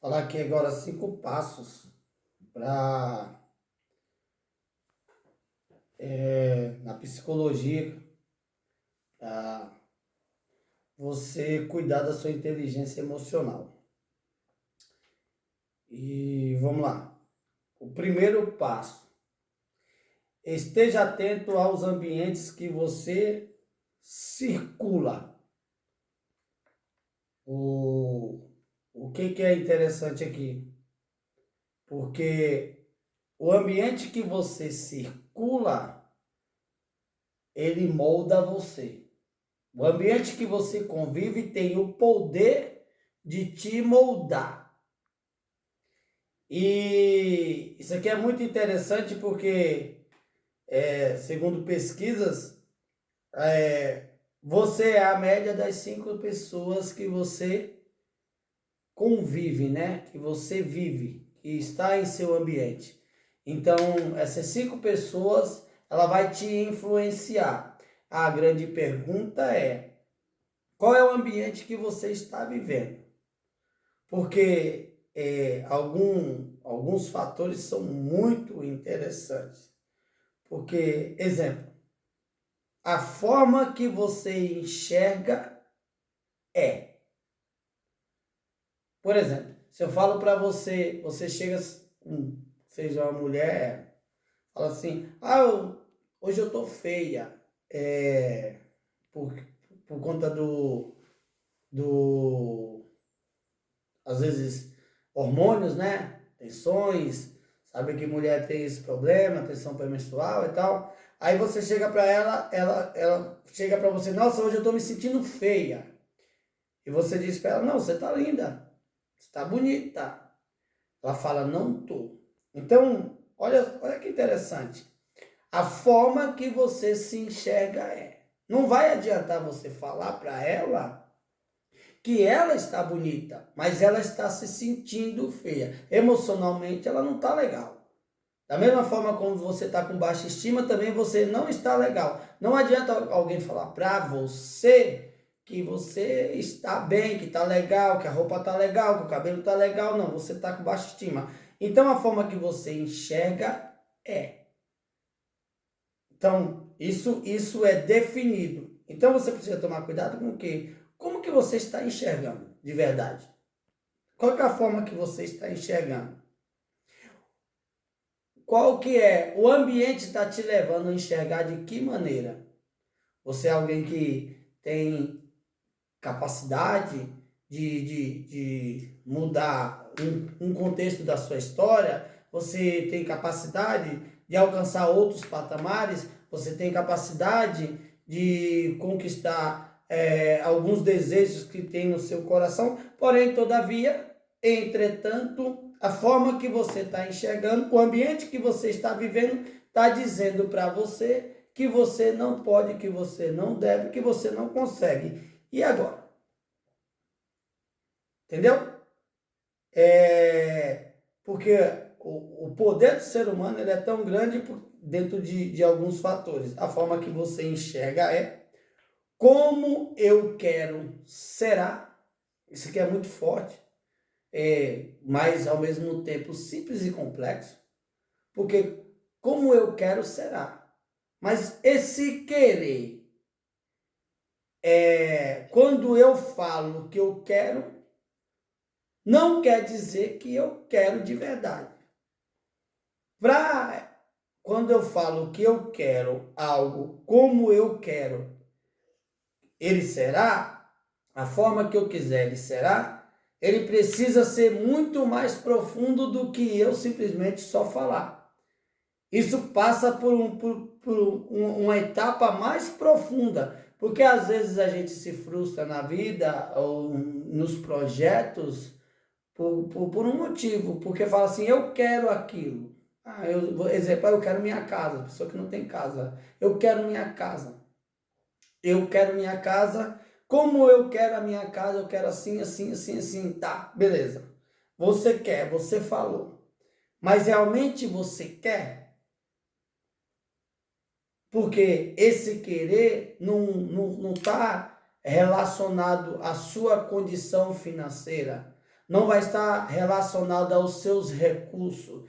Falar aqui agora 5 passos para na psicologia, para você cuidar da sua inteligência emocional. E vamos lá. O primeiro passo: esteja atento aos ambientes que você circula. O que é interessante aqui? Porque o ambiente que você circula, ele molda você. O ambiente que você convive tem o poder de te moldar. E isso aqui é muito interessante porque, segundo pesquisas, você é a média das 5 pessoas que você convive, né? Que você vive, que está em seu ambiente. Então, essas 5 pessoas, ela vai te influenciar. A grande pergunta é: qual é o ambiente que você está vivendo? Porque alguns fatores são muito interessantes. Porque, exemplo, a forma que você enxerga é. Por exemplo, se eu falo para você, você chega, seja uma mulher, fala assim: hoje eu tô feia, por, por conta do às vezes, hormônios, né? Tensões, sabe que mulher tem esse problema, tensão pré-menstrual e tal. Aí você chega para ela chega para você: nossa, hoje eu tô me sentindo feia. E você diz para ela: não, você tá linda, você tá bonita. Ela fala: não tô. Então, olha que interessante. A forma que você se enxerga é. Não vai adiantar você falar para ela que ela está bonita, mas ela está se sentindo feia. Emocionalmente, ela não está legal. Da mesma forma como você está com baixa estima, também você não está legal. Não adianta alguém falar para você que você está bem, que está legal, que a roupa está legal, que o cabelo está legal. Não, você está com baixa estima. Então, a forma que você enxerga é. Então, isso é definido. Então, você precisa tomar cuidado com o quê? Como que você está enxergando de verdade? Qual que é a forma que você está enxergando? Qual que é? O ambiente está te levando a enxergar de que maneira? Você é alguém que tem capacidade de mudar um contexto da sua história? Você tem capacidade de alcançar outros patamares? Você tem capacidade de conquistar alguns desejos que tem no seu coração? Porém, todavia, entretanto, a forma que você está enxergando, o ambiente que você está vivendo, está dizendo para você que você não pode, que você não deve, que você não consegue. E agora? Entendeu? Porque o poder do ser humano ele é tão grande dentro de alguns fatores. A forma que você enxerga é como eu quero será. Isso aqui é muito forte, mas ao mesmo tempo simples e complexo. Porque como eu quero será. Mas esse querer, quando eu falo que eu quero, não quer dizer que eu quero de verdade. Quando eu falo que eu quero algo como eu quero, ele será, a forma que eu quiser ele será, ele precisa ser muito mais profundo do que eu simplesmente só falar. Isso passa por uma etapa mais profunda, porque às vezes a gente se frustra na vida ou nos projetos por um motivo, porque fala assim: eu quero aquilo. Exemplo, eu quero minha casa, pessoa que não tem casa. Eu quero minha casa. Eu quero minha casa. Como eu quero a minha casa, eu quero assim, assim, assim, assim. Tá, beleza. Você quer, você falou. Mas realmente você quer? Porque esse querer não está relacionado à sua condição financeira. não vai estar relacionado aos seus recursos.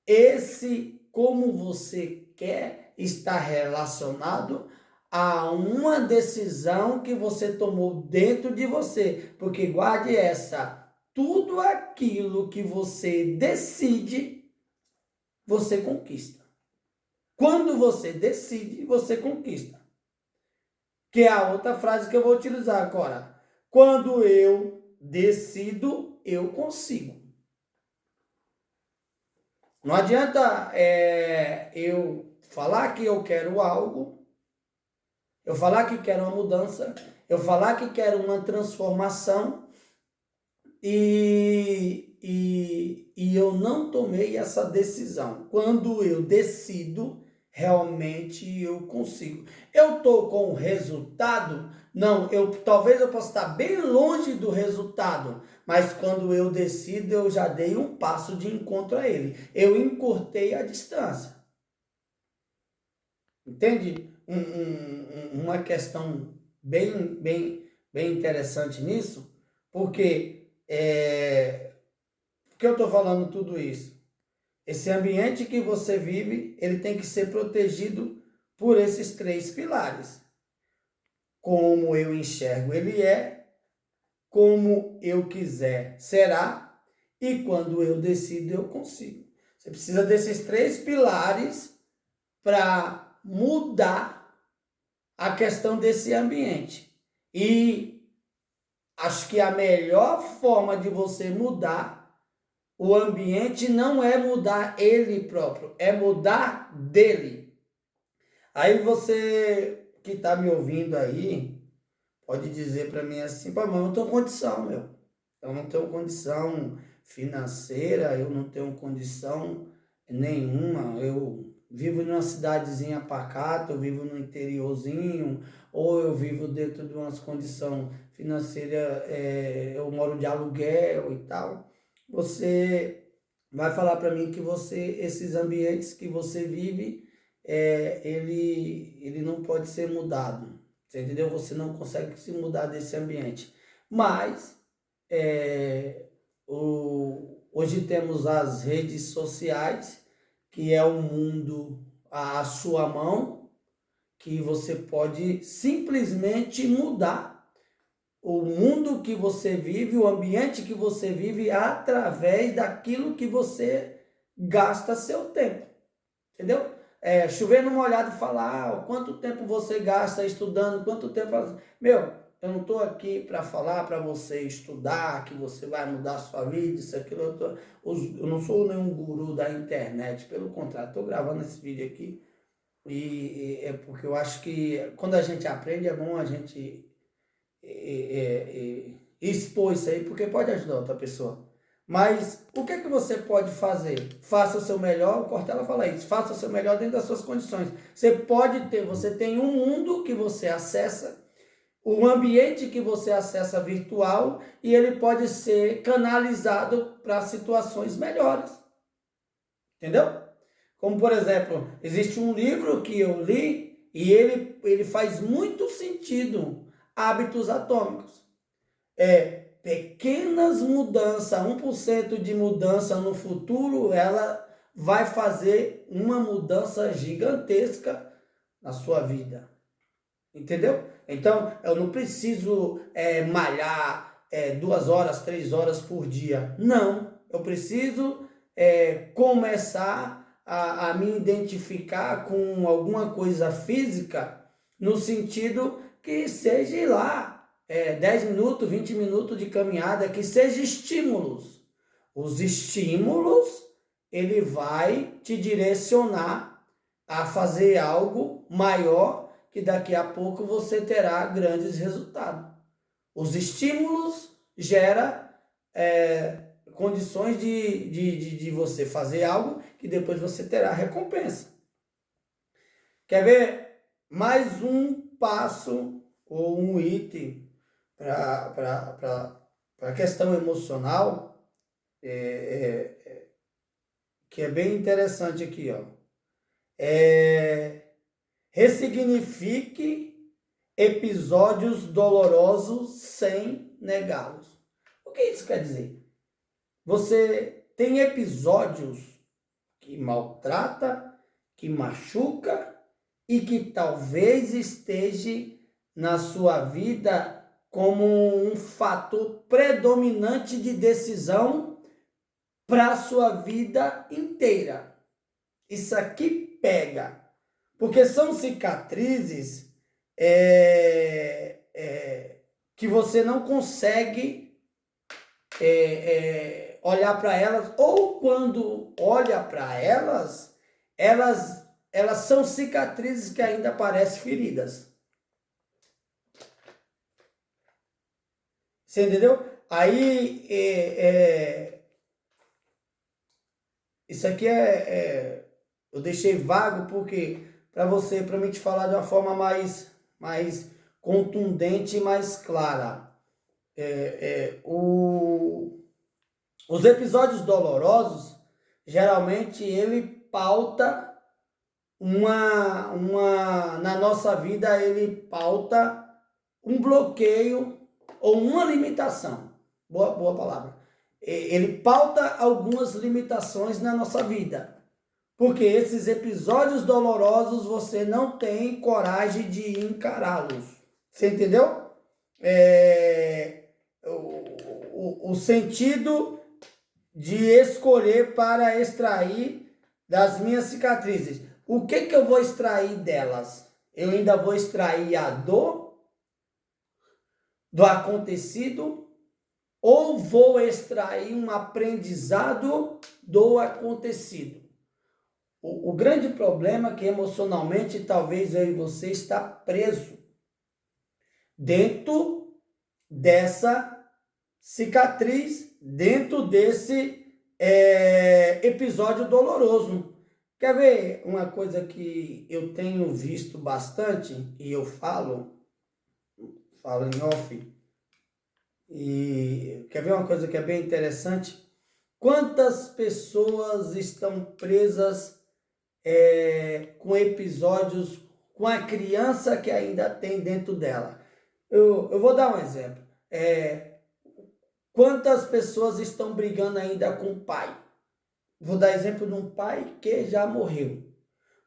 Esse como você quer está relacionado a uma decisão que você tomou dentro de você. Porque guarde essa, tudo aquilo que você decide, você conquista. Quando você decide, você conquista. Que é a outra frase que eu vou utilizar agora. Quando eu decido, eu consigo. Não adianta eu falar que eu quero algo, eu falar que quero uma mudança, eu falar que quero uma transformação e eu não tomei essa decisão. Quando eu decido, realmente eu consigo. Eu estou com o resultado? Não, talvez eu possa estar bem longe do resultado, mas quando eu decido, eu já dei um passo de encontro a ele. Eu encurtei a distância. Entende? Uma questão bem interessante nisso, porque por que eu estou falando tudo isso? Esse ambiente que você vive, ele tem que ser protegido por esses 3 pilares. Como eu enxergo, ele é, como eu quiser, será, e quando eu decido, eu consigo. Você precisa desses 3 pilares para mudar a questão desse ambiente. E acho que a melhor forma de você mudar o ambiente não é mudar ele próprio, é mudar dele. Aí você que está me ouvindo aí, pode dizer para mim assim, pô, mas eu não tenho condição, meu. Eu não tenho condição financeira, eu não tenho condição nenhuma. Eu vivo numa cidadezinha pacata, eu vivo no interiorzinho, ou eu vivo dentro de umas condições financeiras, eu moro de aluguel e tal. Você vai falar para mim que esses ambientes que você vive, ele não pode ser mudado. Você entendeu? Você não consegue se mudar desse ambiente. Mas, hoje temos as redes sociais, que é um mundo à sua mão, que você pode simplesmente mudar o mundo que você vive, o ambiente que você vive, através daquilo que você gasta seu tempo. Entendeu? Chover numa olhada e falar, quanto tempo você gasta estudando, quanto tempo... Meu, eu não estou aqui para falar para você estudar, que você vai mudar a sua vida, isso, aquilo. Eu não sou nenhum guru da internet, pelo contrário, estou gravando esse vídeo aqui e é porque eu acho que quando a gente aprende é bom a gente expor isso aí, porque pode ajudar outra pessoa. Mas o que é que você pode fazer? Faça o seu melhor, o Cortella fala isso, faça o seu melhor dentro das suas condições. Você tem um mundo que você acessa, um ambiente que você acessa virtual, e ele pode ser canalizado para situações melhores. Entendeu? Como, por exemplo, existe um livro que eu li e ele faz muito sentido. Hábitos Atômicos. Pequenas mudanças, 1% de mudança no futuro, ela vai fazer uma mudança gigantesca na sua vida. Entendeu? Então, eu não preciso malhar 2 horas, 3 horas por dia. Não, eu preciso começar a me identificar com alguma coisa física, no sentido que seja lá 10 minutos, 20 minutos de caminhada, que seja estímulos. Os estímulos, ele vai te direcionar a fazer algo maior, que daqui a pouco você terá grandes resultados. Os estímulos geram condições de você fazer algo que depois você terá recompensa. Quer ver mais um passo ou um item para a questão emocional, que é bem interessante aqui, ó. Ressignifique episódios dolorosos sem negá-los. O que isso quer dizer? você tem episódios que maltrata, que machuca e que talvez esteja na sua vida como um fator predominante de decisão para a sua vida inteira. Isso aqui pega, porque são cicatrizes que você não consegue olhar para elas, ou quando olha para elas, elas são cicatrizes que ainda parecem feridas. Você entendeu? Aí, isso aqui eu deixei vago porque para mim te falar de uma forma mais contundente e mais clara. Os episódios dolorosos, geralmente ele pauta na nossa vida, ele pauta um bloqueio ou uma limitação. Boa palavra. Ele pauta algumas limitações na nossa vida. Porque esses episódios dolorosos você não tem coragem de encará-los. Você entendeu? O sentido de escolher para extrair das minhas cicatrizes. O que eu vou extrair delas? Eu ainda vou extrair a dor do acontecido ou vou extrair um aprendizado do acontecido? O grande problema é que emocionalmente talvez eu e você está preso dentro dessa cicatriz, dentro desse episódio doloroso. Quer ver uma coisa que eu tenho visto bastante e eu falo em off, e quer ver uma coisa que é bem interessante? Quantas pessoas estão presas com episódios com a criança que ainda tem dentro dela? Eu vou dar um exemplo. Quantas pessoas estão brigando ainda com o pai? Vou dar exemplo de um pai que já morreu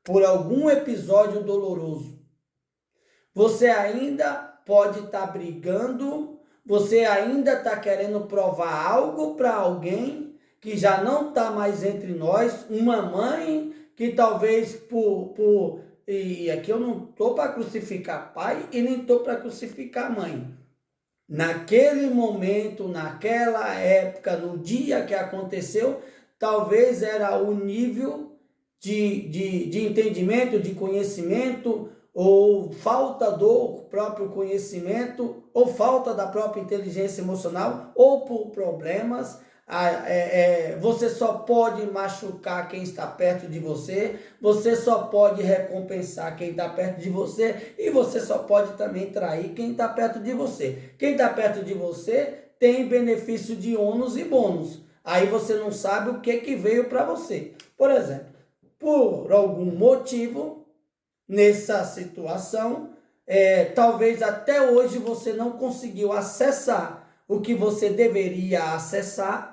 por algum episódio doloroso. Você ainda pode estar brigando, você ainda está querendo provar algo para alguém que já não está mais entre nós, uma mãe que talvez e aqui eu não estou para crucificar pai e nem estou para crucificar mãe. Naquele momento, naquela época, no dia que aconteceu, talvez era o nível de entendimento, de conhecimento, ou falta do próprio conhecimento, ou falta da própria inteligência emocional, ou por problemas. Você só pode machucar quem está perto de você, você só pode recompensar quem está perto de você, e você só pode também trair quem está perto de você. Quem está perto de você tem benefício de ônus e bônus. Aí você não sabe o que veio para você. Por exemplo, por algum motivo, nessa situação, talvez até hoje você não conseguiu acessar o que você deveria acessar,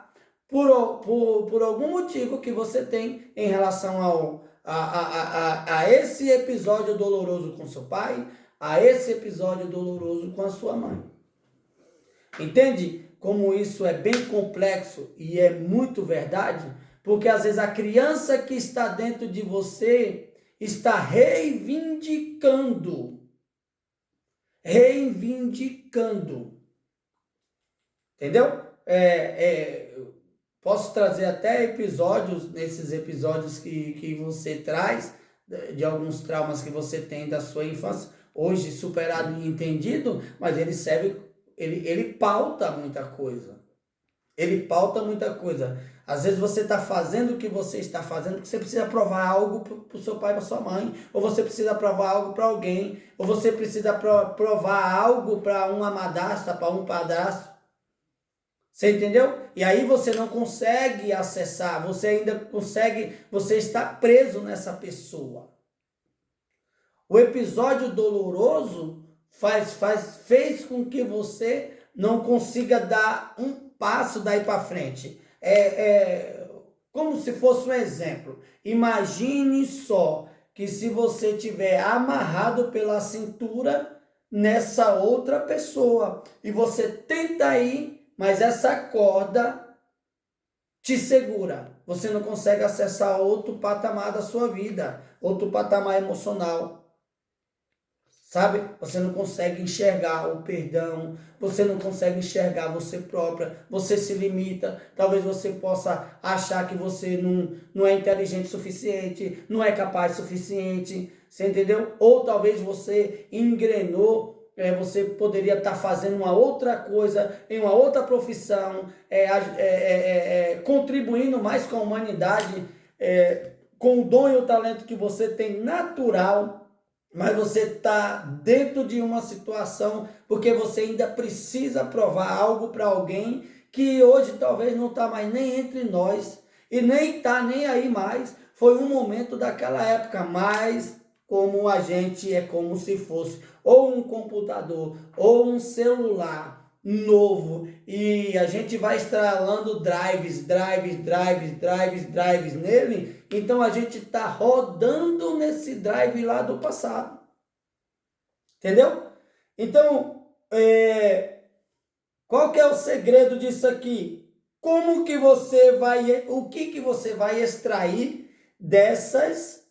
por algum motivo que você tem em relação a esse episódio doloroso com seu pai, a esse episódio doloroso com a sua mãe. Entende como isso é bem complexo e é muito verdade? Porque às vezes a criança que está dentro de você está reivindicando. Entendeu? Posso trazer até episódios, nesses episódios que você traz, de alguns traumas que você tem da sua infância, hoje superado e entendido, mas ele serve, ele pauta muita coisa. Ele pauta muita coisa. Às vezes você está fazendo o que você está fazendo porque você precisa provar algo para o seu pai, para sua mãe, ou você precisa provar algo para alguém, ou você precisa provar algo para uma madrasta, para um padrasto. Você entendeu? E aí você não consegue acessar, você está preso nessa pessoa. O episódio doloroso fez com que você não consiga dar um passo daí para frente. Como se fosse um exemplo. Imagine só que se você tiver amarrado pela cintura nessa outra pessoa e você tenta ir, mas essa corda te segura. Você não consegue acessar outro patamar da sua vida, outro patamar emocional. Sabe? Você não consegue enxergar o perdão, você não consegue enxergar você própria, você se limita. Talvez você possa achar que você não é inteligente o suficiente, não é capaz o suficiente, você entendeu? Ou talvez você engrenou, você poderia estar fazendo uma outra coisa, em uma outra profissão, contribuindo mais com a humanidade, com o dom e o talento que você tem natural, mas você está dentro de uma situação porque você ainda precisa provar algo para alguém que hoje talvez não está mais nem entre nós e nem está nem aí mais. Foi um momento daquela época, mas como a gente é como se fosse ou um computador ou um celular novo e a gente vai instalando drives nele, então a gente está rodando nesse drive lá do passado. Entendeu? Então, qual que é o segredo disso aqui? Como que você vai, o que você vai extrair dessas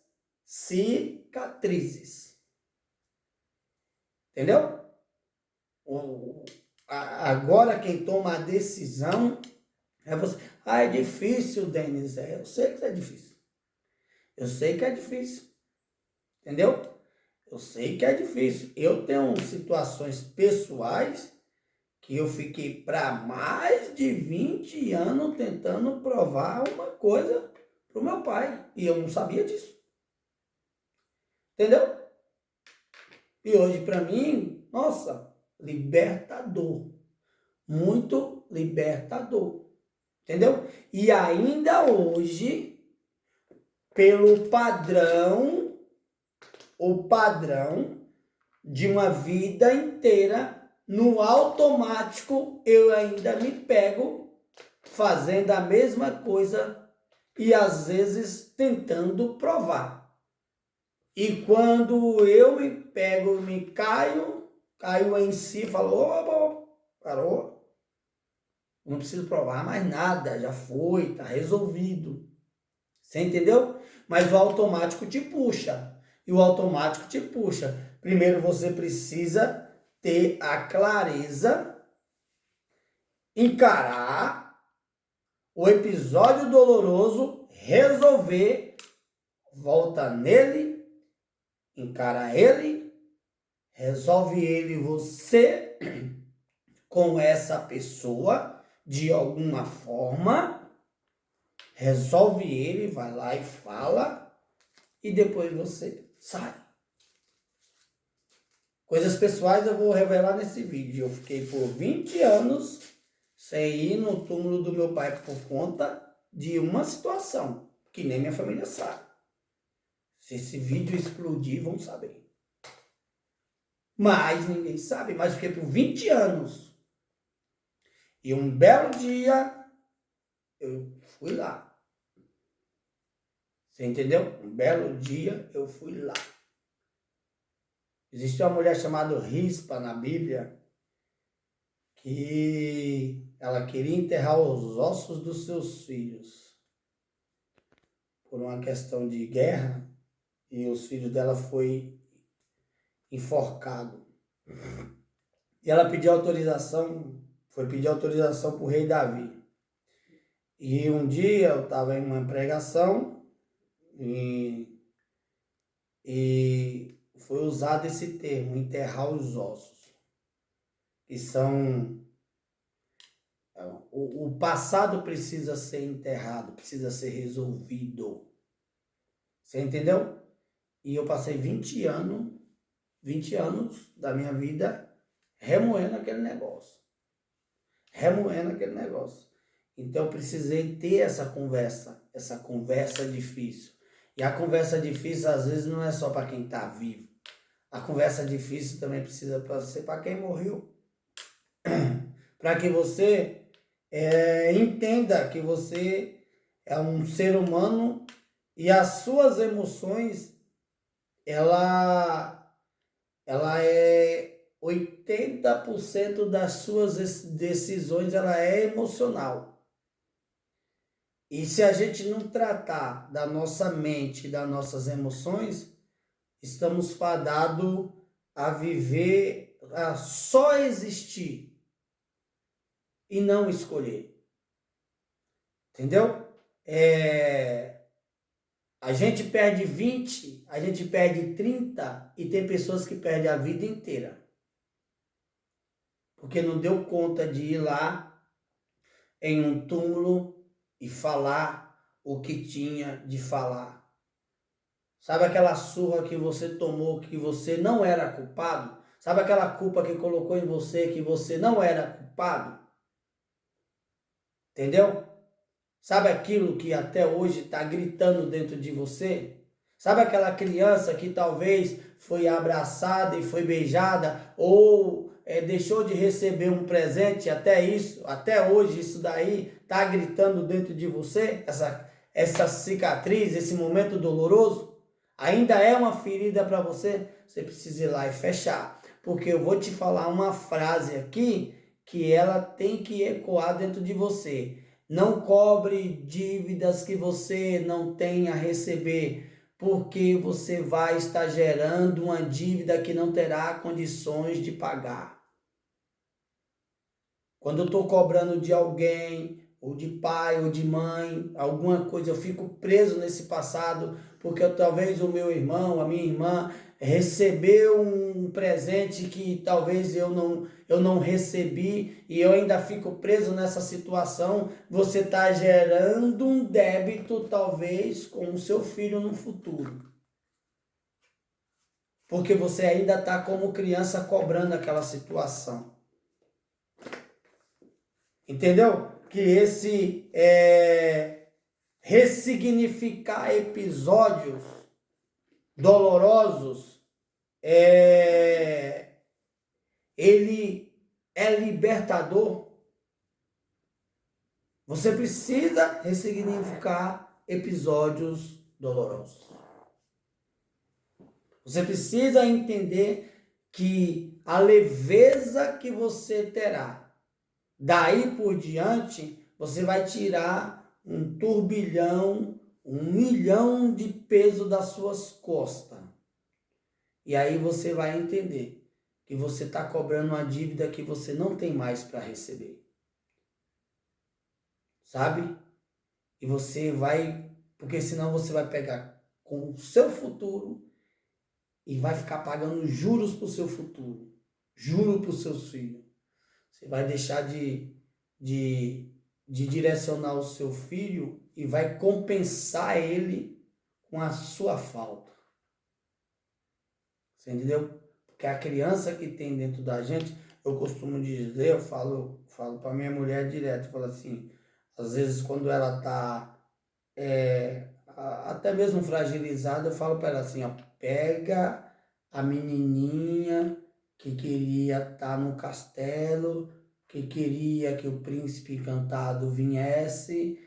cicatrizes? Entendeu? Agora quem toma a decisão é você. Ah, é difícil, Denis. Eu sei que é difícil. Eu sei que é difícil. Entendeu? Eu sei que é difícil. Eu tenho situações pessoais que eu fiquei para mais de 20 anos tentando provar uma coisa pro meu pai. E eu não sabia disso. Entendeu? E hoje para mim, nossa, libertador. Muito libertador. Entendeu? E ainda hoje, pelo padrão, o padrão de uma vida inteira, no automático, eu ainda me pego fazendo a mesma coisa e às vezes tentando provar. E quando eu me pego, caio em si, falo, opa, parou. Não preciso provar mais nada, já foi, tá resolvido. Você entendeu? Mas o automático te puxa. E o automático te puxa. Primeiro você precisa ter a clareza, encarar o episódio doloroso, resolver, volta nele, encara ele, resolve ele você com essa pessoa de alguma forma, resolve ele, vai lá e fala, e depois você sai. Coisas pessoais eu vou revelar nesse vídeo. Eu fiquei por 20 anos sem ir no túmulo do meu pai por conta de uma situação que nem minha família sabe. Se esse vídeo explodir, vão saber. Mas ninguém sabe. Mas fiquei por 20 anos. E um belo dia eu fui lá. Você entendeu? Um belo dia eu fui lá. Existe uma mulher chamada Rispa na Bíblia que ela queria enterrar os ossos dos seus filhos por uma questão de guerra e os filhos dela foi enforcado. E ela pediu autorização, foi pedir autorização para o rei Davi. E um dia eu estava em uma pregação e foi usado esse termo, enterrar os ossos, que são... O passado precisa ser enterrado, precisa ser resolvido. Você entendeu? E eu passei 20 anos da minha vida remoendo aquele negócio. Então eu precisei ter essa conversa difícil. E a conversa difícil às vezes não é só para quem está vivo. A conversa difícil também precisa ser para quem morreu. Para que você Entenda que você é um ser humano e as suas emoções, ela é 80% das suas decisões, ela é emocional. E se a gente não tratar da nossa mente, das nossas emoções, estamos fadados a viver, a só existir e não escolher. Entendeu? A gente perde 20, a gente perde 30 e tem pessoas que perdem a vida inteira. Porque não deu conta de ir lá em um túmulo e falar o que tinha de falar. Sabe aquela surra que você tomou, que você não era culpado? Sabe aquela culpa que colocou em você, que você não era culpado? Entendeu? Sabe aquilo que até hoje está gritando dentro de você? Sabe aquela criança que talvez foi abraçada e foi beijada ou deixou de receber um presente, até hoje isso daí está gritando dentro de você? Essa cicatriz, esse momento doloroso, ainda é uma ferida para você? Você precisa ir lá e fechar. Porque eu vou te falar uma frase aqui que ela tem que ecoar dentro de você. Não cobre dívidas que você não tem a receber, porque você vai estar gerando uma dívida que não terá condições de pagar. Quando eu estou cobrando de alguém, ou de pai, ou de mãe, alguma coisa, eu fico preso nesse passado, porque talvez o meu irmão, a minha irmã, recebeu um presente que talvez eu não recebi e eu ainda fico preso nessa situação. Você está gerando um débito, talvez, com o seu filho no futuro. Porque você ainda está como criança cobrando aquela situação. Entendeu? Que esse ressignificar episódios dolorosos, ele é libertador. Você precisa ressignificar episódios dolorosos. Você precisa entender que a leveza que você terá, daí por diante, você vai tirar um turbilhão, 1 milhão de peso das suas costas. E aí você vai entender que você está cobrando uma dívida que você não tem mais para receber. Sabe? E você vai, porque senão você vai pegar com o seu futuro e vai ficar pagando juros para o seu futuro, juros para os seus filhos. Você vai deixar de direcionar o seu filho e vai compensar ele com a sua falta. Você entendeu? Porque a criança que tem dentro da gente, eu costumo dizer, eu falo para minha mulher direto, eu falo assim, às vezes quando ela está até mesmo fragilizada, eu falo para ela assim, ó, pega a menininha que queria estar no castelo, que queria que o príncipe encantado viesse,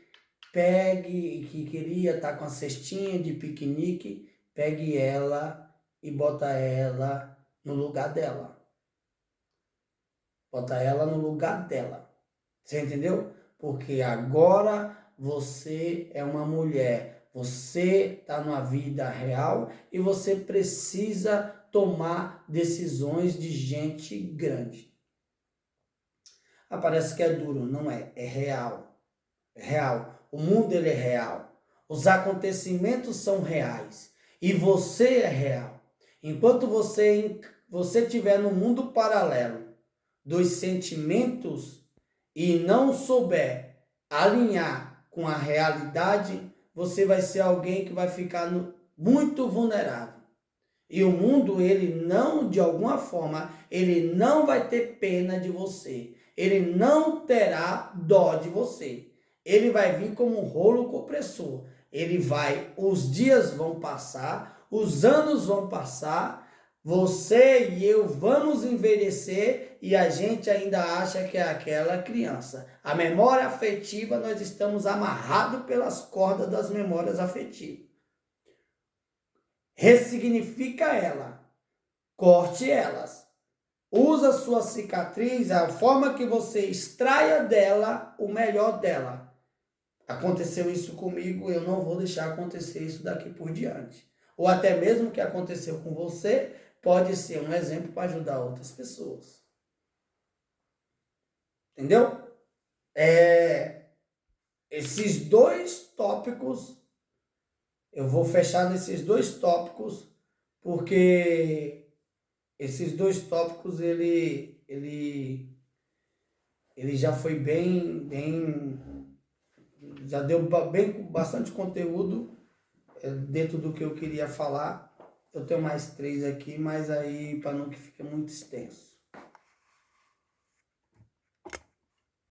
que queria estar com a cestinha de piquenique, pegue ela e bota ela no lugar dela. Bota ela no lugar dela. Você entendeu? Porque agora você é uma mulher, você está numa vida real e você precisa tomar decisões de gente grande. Parece que é duro, não é, é real. É real. O mundo ele é real. Os acontecimentos são reais e você é real. Enquanto você estiver no mundo paralelo dos sentimentos e não souber alinhar com a realidade, você vai ser alguém que vai ficar muito vulnerável. E o mundo, ele não, de alguma forma, ele não vai ter pena de você. Ele não terá dó de você. Ele vai vir como um rolo compressor. Os dias vão passar, os anos vão passar, Você e eu vamos envelhecer e a gente ainda acha que é aquela criança. A memória afetiva, nós estamos amarrados pelas cordas das memórias afetivas. Ressignifica ela. Corte elas. Usa sua cicatriz, a forma que você extraia dela o melhor dela. Aconteceu isso comigo, eu não vou deixar acontecer isso daqui por diante. Ou até mesmo o que aconteceu com você pode ser um exemplo para ajudar outras pessoas. Entendeu? Esses dois tópicos, eu vou fechar nesses dois tópicos, porque esses dois tópicos, ele já foi já deu bastante conteúdo dentro do que eu queria falar. Eu tenho mais 3 aqui, mas aí para não que fique muito extenso.